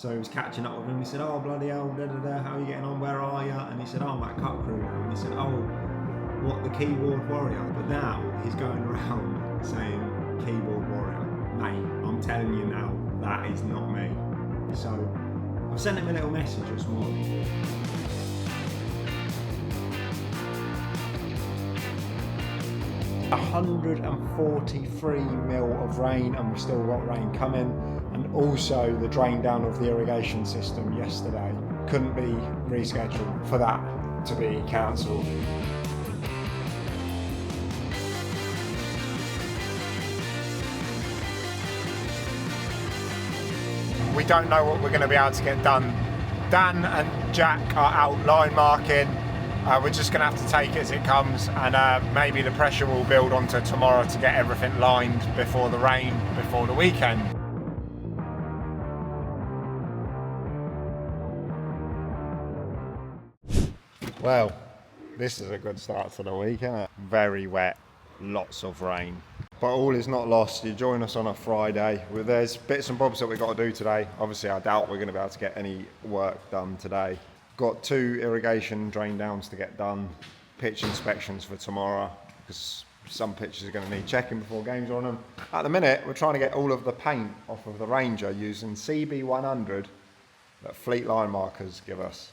So he was catching up with him. He said, oh, bloody hell, how are you getting on? Where are you? And he said, oh, I'm at CUTCREW now. And he said, oh, what, the keyboard warrior? But now he's going around saying keyboard warrior. Mate, I'm telling you now, that is not me. So I've sent him a little message this morning. $143 of rain, and we've still got rain coming, and also the drain down of the irrigation system yesterday couldn't be rescheduled for that to be cancelled. We don't know what we're going to be able to get done. Dan and Jack are out line marking. We're just going to have to take it as it comes, and maybe the pressure will build onto tomorrow to get everything lined before the rain, before the weekend. Well, this is a good start to the week, isn't it? Very wet, lots of rain. But all is not lost. You join us on a Friday. There's bits and bobs that we've got to do today. Obviously, I doubt we're going to be able to get any work done today. Got 2 irrigation drain downs to get done, pitch inspections for tomorrow, because some pitches are going to need checking before games are on them. At the minute, we're trying to get all of the paint off of the Ranger using CB100 that Fleet Line Markers give us.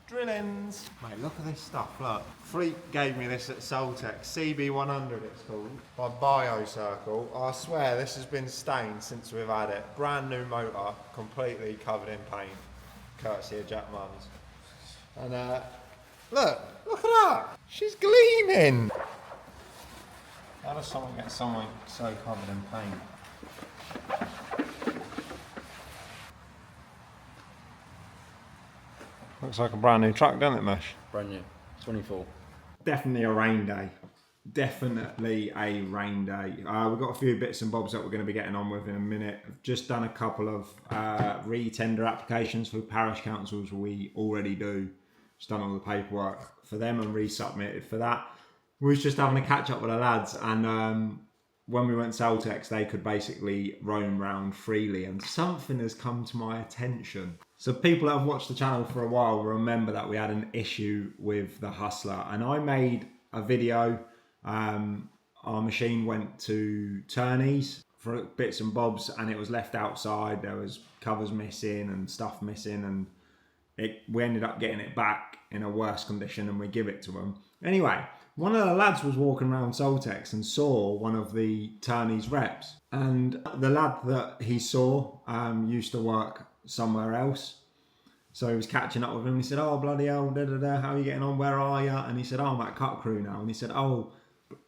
Drillings! Mate, look at this stuff, look. Fleet gave me this at Soltex, CB100 it's called, by 𝐬𝐫𝐫𝐿. I swear this has been stained since we've had it. Brand new motor, completely covered in paint, courtesy of 𝐵𝐵𝐿. And look at that! She's gleaming! How does someone get something so covered in paint? Looks like a brand new truck, doesn't it, Mesh? Brand new, 24. Definitely a rain day. Definitely a rain day. We've got a few bits and bobs that we're going to be getting on with in a minute. I've just done a couple of re-tender applications for parish councils we already do. Just done all the paperwork for them and resubmitted for that. We was just having a catch up with the lads, and when we went to Soltex, they could basically roam around freely, and something has come to my attention. So people that have watched the channel for a while remember that we had an issue with the Hustler, and I made a video. Our machine went to Turney's for bits and bobs, and it was left outside. There was covers missing and stuff missing, and we ended up getting it back in a worse condition than we give it to them. Anyway, one of the lads was walking around Soltex and saw one of the Turney's reps, and the lad that he saw used to work somewhere else. So he was catching up with him. He said, oh, bloody hell, how are you getting on? Where are you? And he said, oh, I'm at CUTCREW now. And he said, oh,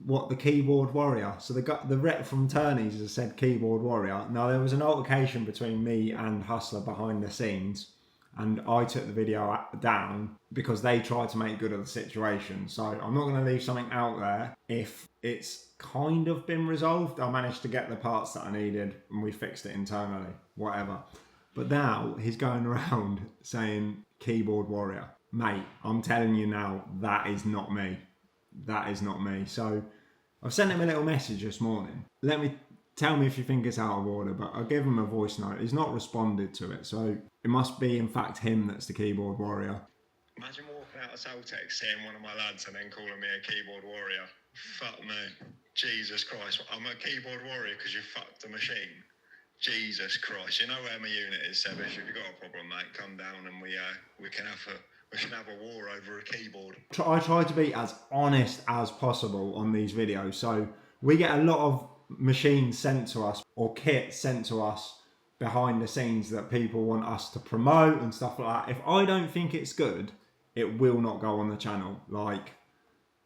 what, the keyboard warrior? So the rep from Turney's has said keyboard warrior. Now, there was an altercation between me and Hustler behind the scenes, and I took the video down because they tried to make good of the situation. So I'm not going to leave something out there if it's kind of been resolved. I managed to get the parts that I needed and we fixed it internally, whatever. But now he's going around saying keyboard warrior. Mate, I'm telling you now, that is not me. That is not me. So I've sent him a little message this morning. Tell me if you think it's out of order, but I'll give him a voice note. He's not responded to it, so it must be in fact him that's the keyboard warrior. Imagine walking out of Soltex, seeing one of my lads and then calling me a keyboard warrior. Fuck me. Jesus Christ. I'm a keyboard warrior because you fucked the machine. Jesus Christ. You know where my unit is, Sebish. If you've got a problem, mate, come down and we should have a war over a keyboard. I try to be as honest as possible on these videos. So we get a lot of machines sent to us or kit sent to us behind the scenes that people want us to promote and stuff like that. If I don't think it's good, it will not go on the channel. Like,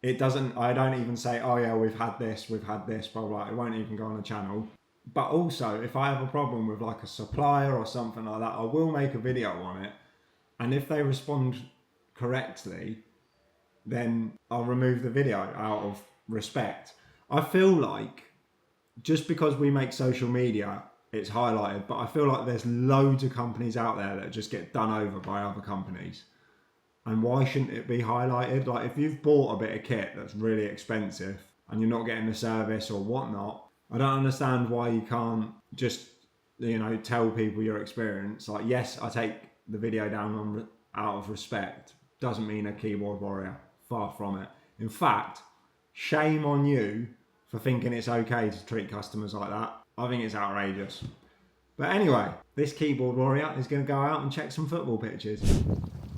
it doesn't, I don't even say, oh yeah, we've had this, blah, blah. It won't even go on the channel. But also, if I have a problem with like a supplier or something like that, I will make a video on it. And if they respond correctly, then I'll remove the video out of respect. I feel like just because we make social media, it's highlighted, but I feel like there's loads of companies out there that just get done over by other companies. And why shouldn't it be highlighted? Like, if you've bought a bit of kit that's really expensive and you're not getting the service or whatnot, I don't understand why you can't just, you know, tell people your experience. Like, yes, I take the video down out of respect. Doesn't mean a keyboard warrior. Far from it. In fact, shame on you for thinking it's okay to treat customers like that. I think it's outrageous. But anyway, this keyboard warrior is going to go out and check some football pitches.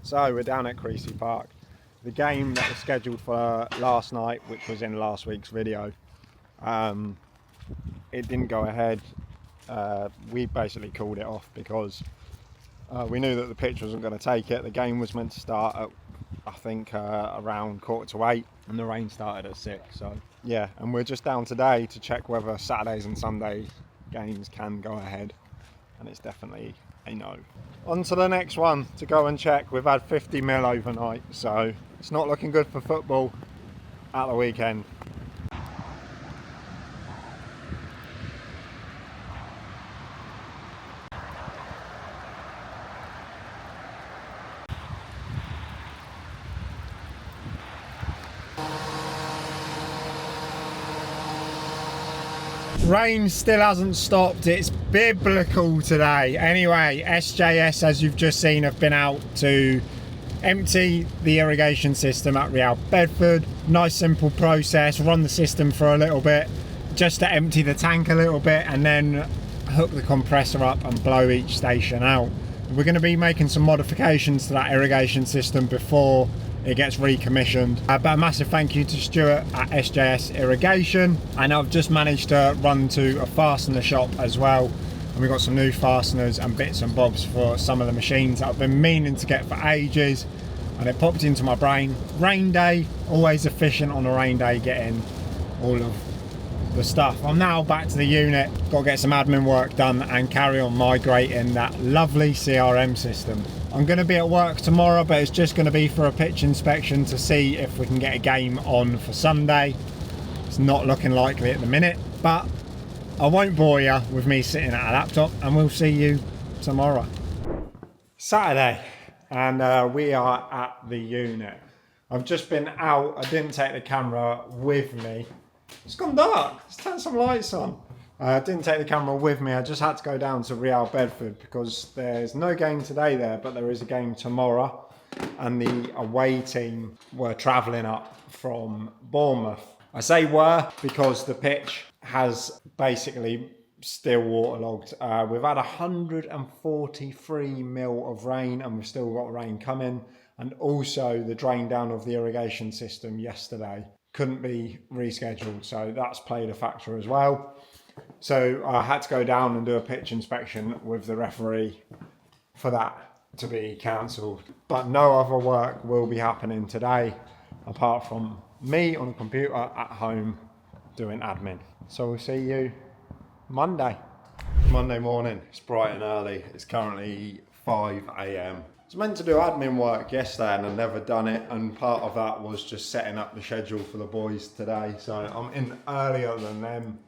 So we're down at 𝐶𝐸 Park. The game that was scheduled for last night, which was in last week's video, it didn't go ahead. We basically called it off because we knew that the pitch wasn't going to take it. The game was meant to start at, I think, around 8:45, and the rain started at 6. So yeah, and we're just down today to check whether Saturdays and Sundays games can go ahead, and it's definitely a no. On to the next one to go and check. We've had 50 mil overnight, so it's not looking good for football at the weekend. Rain still hasn't stopped. It's biblical today. Anyway, SJS, as you've just seen, have been out to empty the irrigation system at Real Bedford. Nice simple process. Run the system for a little bit just to empty the tank a little bit, and then hook the compressor up and blow each station out. We're going to be making some modifications to that irrigation system before it gets recommissioned. But a massive thank you to Stuart at SJS Irrigation, and I've just managed to run to a fastener shop as well, and we've got some new fasteners and bits and bobs for some of the machines that I've been meaning to get for ages, and it popped into my brain. Rain day, always efficient on a rain day getting all of the stuff. I'm now back to the unit, got to get some admin work done and carry on migrating that lovely CRM system. I'm going to be at work tomorrow, but it's just going to be for a pitch inspection to see if we can get a game on for Sunday. It's not looking likely at the minute, but I won't bore you with me sitting at a laptop, and we'll see you tomorrow. Saturday, and we are at the unit. I've just been out. I didn't take the camera with me. It's gone dark. Let's turn some lights on. I didn't take the camera with me. I just had to go down to Real Bedford because there's no game today there, but there is a game tomorrow, and the away team were travelling up from Bournemouth. I say were because the pitch has basically still waterlogged. We've had 143 mil of rain, and we've still got rain coming, and also the drain down of the irrigation system yesterday couldn't be rescheduled, so that's played a factor as well. So I had to go down and do a pitch inspection with the referee for that to be cancelled. But no other work will be happening today apart from me on the computer at home doing admin. So we'll see you Monday. Monday morning, it's bright and early. It's currently 5 AM. I was meant to do admin work yesterday and I've never done it, and part of that was just setting up the schedule for the boys today. So I'm in earlier than them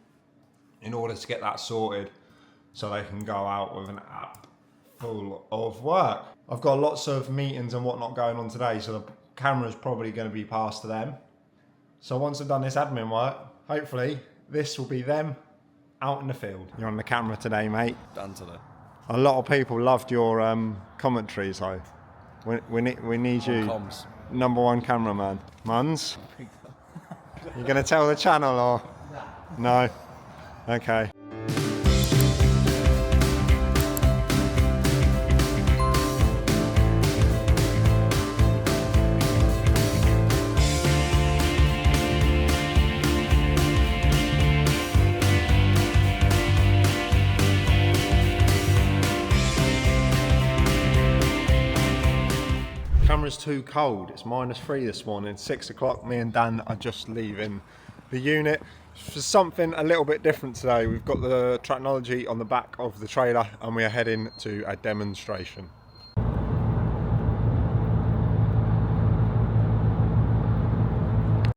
in order to get that sorted so they can go out with an app full of work. I've got lots of meetings and whatnot going on today, so the camera's probably going to be passed to them. So once I've done this admin work, hopefully this will be them out in the field. You're on the camera today, mate. Done today. A lot of people loved your commentaries, though. We need you, Comms. #1 cameraman. Muns? You going to tell the channel or? No? Okay. Camera's too cold. It's -3 this morning. 6 o'clock. Me and Dan are just leaving the unit for something a little bit different today. We've got the technology on the back of the trailer and we are heading to a demonstration.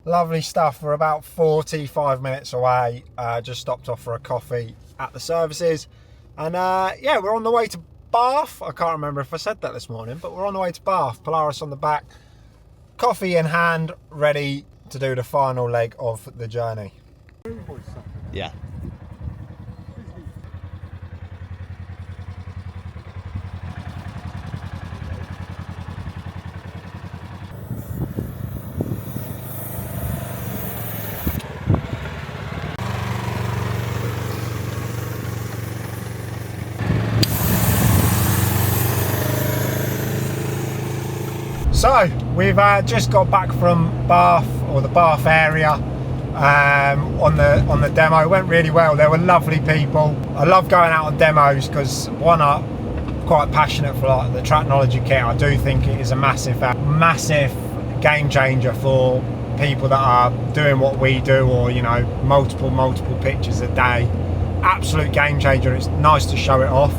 Lovely stuff. We're about 45 minutes away. Just stopped off for a coffee at the services, and yeah, we're on the way to Bath. I can't remember if I said that this morning, but we're on the way to Bath. Polaris on the back, coffee in hand, ready to do the final leg of the journey. Yeah. So we've just got back from Bath, or the Bath area, on the demo. It went really well. There were lovely people. I love going out on demos because, one, I'm quite passionate for like the Tracknology kit. I do think it is a massive game changer for people that are doing what we do, or you know, multiple pictures a day. Absolute game changer. It's nice to show it off,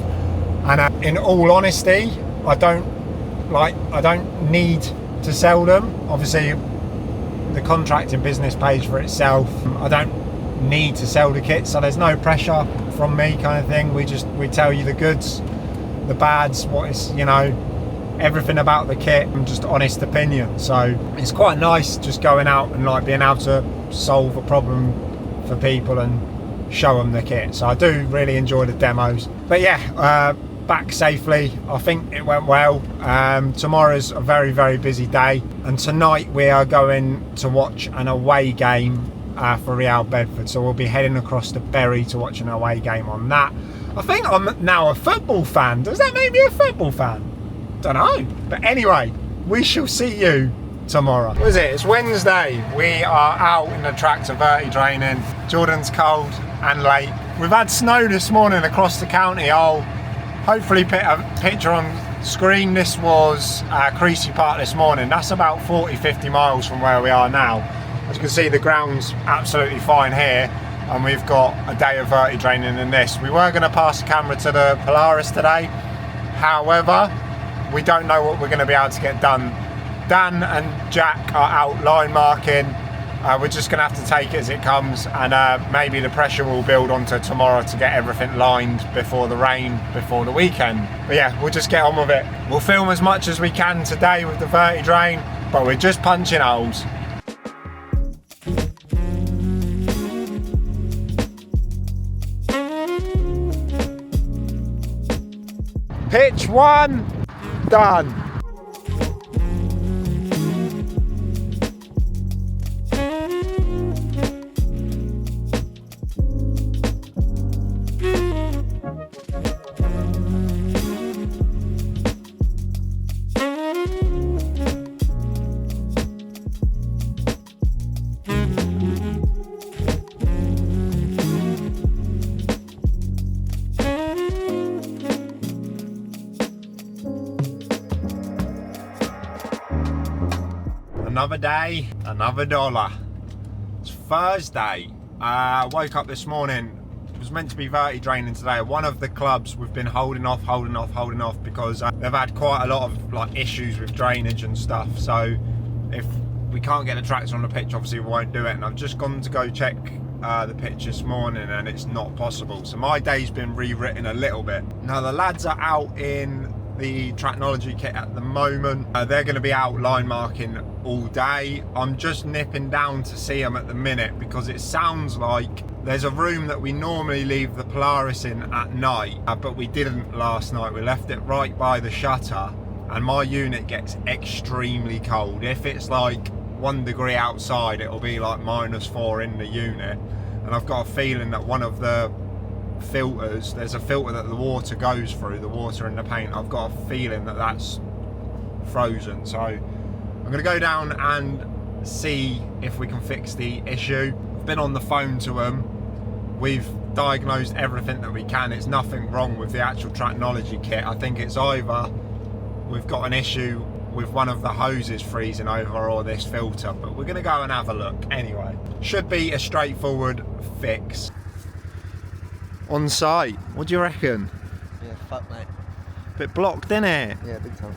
and in all honesty, I don't need to sell them. Obviously the contracting business pays for itself. I don't need to sell the kit, so there's no pressure from me, kind of thing. We tell you the goods, the bads, what is, you know, everything about the kit, and just honest opinion. So it's quite nice just going out and like being able to solve a problem for people and show them the kit. So I do really enjoy the demos. But yeah, back safely. I think it went well. Tomorrow's a very busy day, and tonight we are going to watch an away game for Real Bedford. So we'll be heading across to Bury to watch an away game on that. I think I'm now a football fan. Does that make me a football fan? Don't know. But anyway, we shall see you tomorrow. What is it? It's Wednesday. We are out in the tractor verti draining. Jordan's cold and late. We've had snow this morning across the county. I'll hopefully put a picture on screen. This was Creasy Park this morning. That's about 40-50 miles from where we are now. As you can see, the ground's absolutely fine here, and we've got a day of verti draining in this. We were going to pass the camera to the Polaris today. However, we don't know what we're going to be able to get done. Dan and Jack are out line marking. We're just going to have to take it as it comes, and maybe the pressure will build onto tomorrow to get everything lined before the rain, before the weekend. But yeah, we'll just get on with it. We'll film as much as we can today with the verti drain, but we're just punching holes. Pitch 1, done. Another day, another dollar. It's Thursday. Woke up this morning. It was meant to be verti draining today. One of the clubs we've been holding off because they've had quite a lot of like issues with drainage and stuff. So if we can't get the tractor on the pitch, obviously we won't do it. And I've just gone to go check the pitch this morning, and it's not possible. So my day's been rewritten a little bit. Now the lads are out in the Tracknology kit at the moment. They're going to be out line marking all day. I'm just nipping down to see them at the minute because it sounds like there's a room that we normally leave the Polaris in at night, but we didn't last night. We left it right by the shutter, and my unit gets extremely cold. If it's like 1 degree outside, it'll be like -4 in the unit, and I've got a feeling that one of the filters, there's a filter that the water goes through, the water in the paint, I've got a feeling that that's frozen. So I'm going to go down and see if we can fix the issue. I've been on the phone to them. We've diagnosed everything that we can. It's nothing wrong with the actual Tracknology kit. I think it's either we've got an issue with one of the hoses freezing over or this filter, but we're going to go and have a look anyway. Should be a straightforward fix. On site, what do you reckon? Yeah, fuck mate. Bit blocked, innit? Yeah, big time.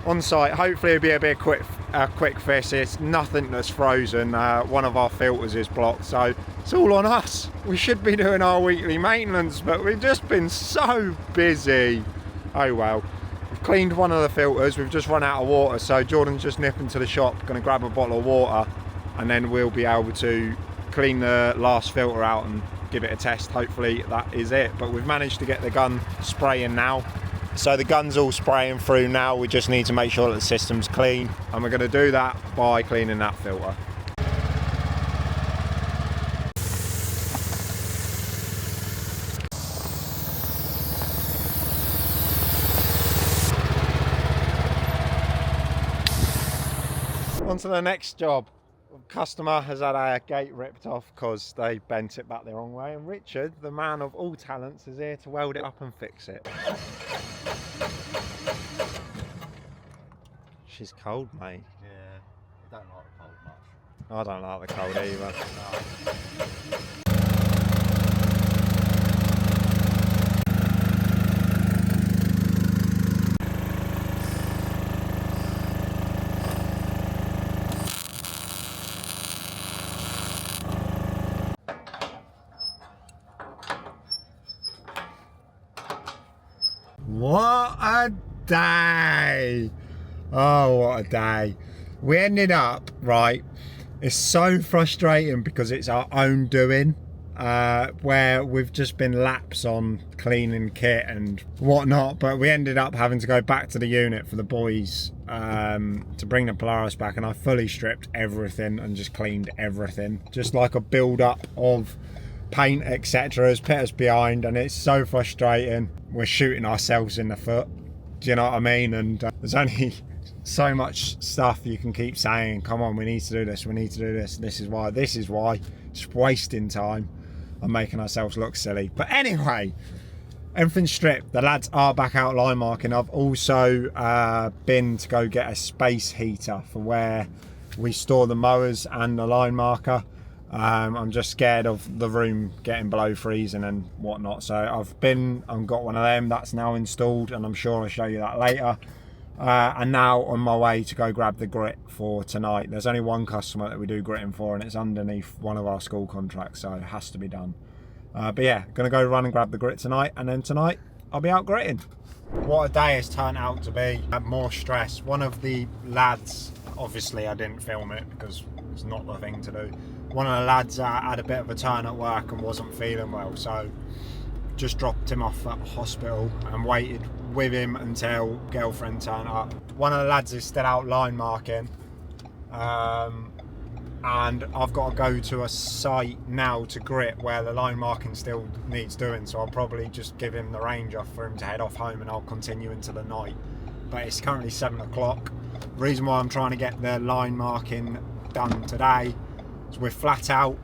On site, hopefully it'll be a bit quick fix. It's nothing that's frozen. One of our filters is blocked, so it's all on us. We should be doing our weekly maintenance, but we've just been so busy. Oh well. We've cleaned one of the filters. We've just run out of water, so Jordan's just nipping to the shop, going to grab a bottle of water, and then we'll be able to clean the last filter out and give it a test. Hopefully that is it, but we've managed to get the gun spraying now, so the gun's all spraying through now. We just need to make sure that the system's clean, and we're going to do that by cleaning that filter. On to the next job. Customer has had our gate ripped off because they bent it back the wrong way, and Richard, the man of all talents, is here to weld it up and fix it. She's cold, mate. Yeah, I don't like the cold much. I don't like the cold either. What a day! Oh, what a day. We ended up, right, it's so frustrating because it's our own doing, where we've just been laps on cleaning kit and whatnot, but we ended up having to go back to the unit for the boys to bring the Polaris back, and I fully stripped everything and just cleaned everything. Just like a build-up of paint, etc. has put us behind, and it's so frustrating. We're shooting ourselves in the foot, do you know what I mean? And there's only so much stuff you can keep saying, come on, we need to do this, we need to do this, this is why, just wasting time and making ourselves look silly. But anyway, everything's stripped. The lads are back out line marking. I've also been to go get a space heater for where we store the mowers and the line marker. I'm just scared of the room getting below freezing and whatnot, so I've been and got one of them. That's now installed, and I'm sure I'll show you that later. And now on my way to go grab the grit for tonight. There's only one customer that we do gritting for, and it's underneath one of our school contracts, so it has to be done. But yeah, gonna go run and grab the grit tonight, and then tonight I'll be out gritting. What a day it's turned out to be. More stress. One of the lads, obviously I didn't film it because it's not the thing to do. One of the lads had a bit of a turn at work and wasn't feeling well, so just dropped him off at hospital and waited with him until girlfriend turned up. One of the lads is still out line marking, and I've got to go to a site now to grit where the line marking still needs doing, so I'll probably just give him the range off for him to head off home, and I'll continue into the night. But it's currently 7 o'clock. The reason why I'm trying to get the line marking done today is we're flat out.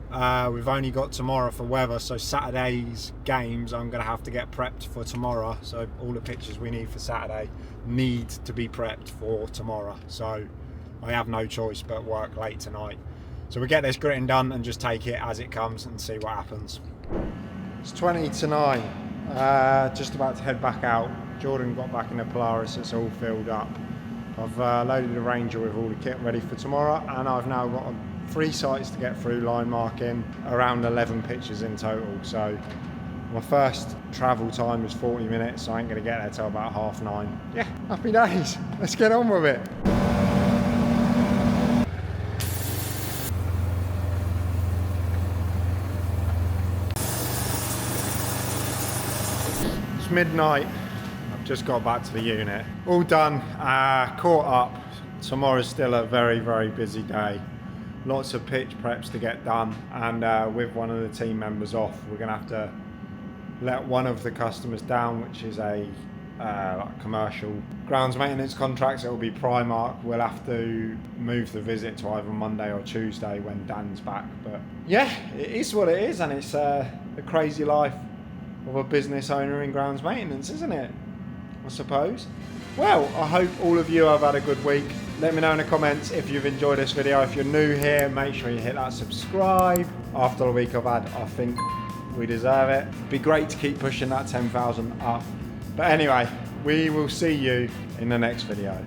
We've only got tomorrow for weather, so Saturday's games I'm going to have to get prepped for tomorrow, so all the pictures we need for Saturday need to be prepped for tomorrow, so I have no choice but work late tonight. So we get this gritting done and just take it as it comes and see what happens. It's 20 to 9, just about to head back out. Jordan got back in the Polaris, it's all filled up. I've loaded the Ranger with all the kit ready for tomorrow, and I've now got 3 sites to get through line marking, around 11 pictures in total. So my first travel time is 40 minutes, so I ain't going to get there till about 9:30. Yeah, happy days. Let's get on with it. It's midnight. I've just got back to the unit. All done, caught up. Tomorrow's still a very, very busy day. Lots of pitch preps to get done, and with one of the team members off, we're going to have to let one of the customers down, which is a commercial grounds maintenance contract. So it will be Primark. We'll have to move the visit to either Monday or Tuesday when Dan's back. But yeah, it is what it is, and it's the crazy life of a business owner in grounds maintenance, isn't it? I suppose. Well, I hope all of you have had a good week. Let me know in the comments if you've enjoyed this video. If you're new here, make sure you hit that subscribe. After the week I've had, I think we deserve it. It'd be great to keep pushing that 10,000 up. But anyway, we will see you in the next video.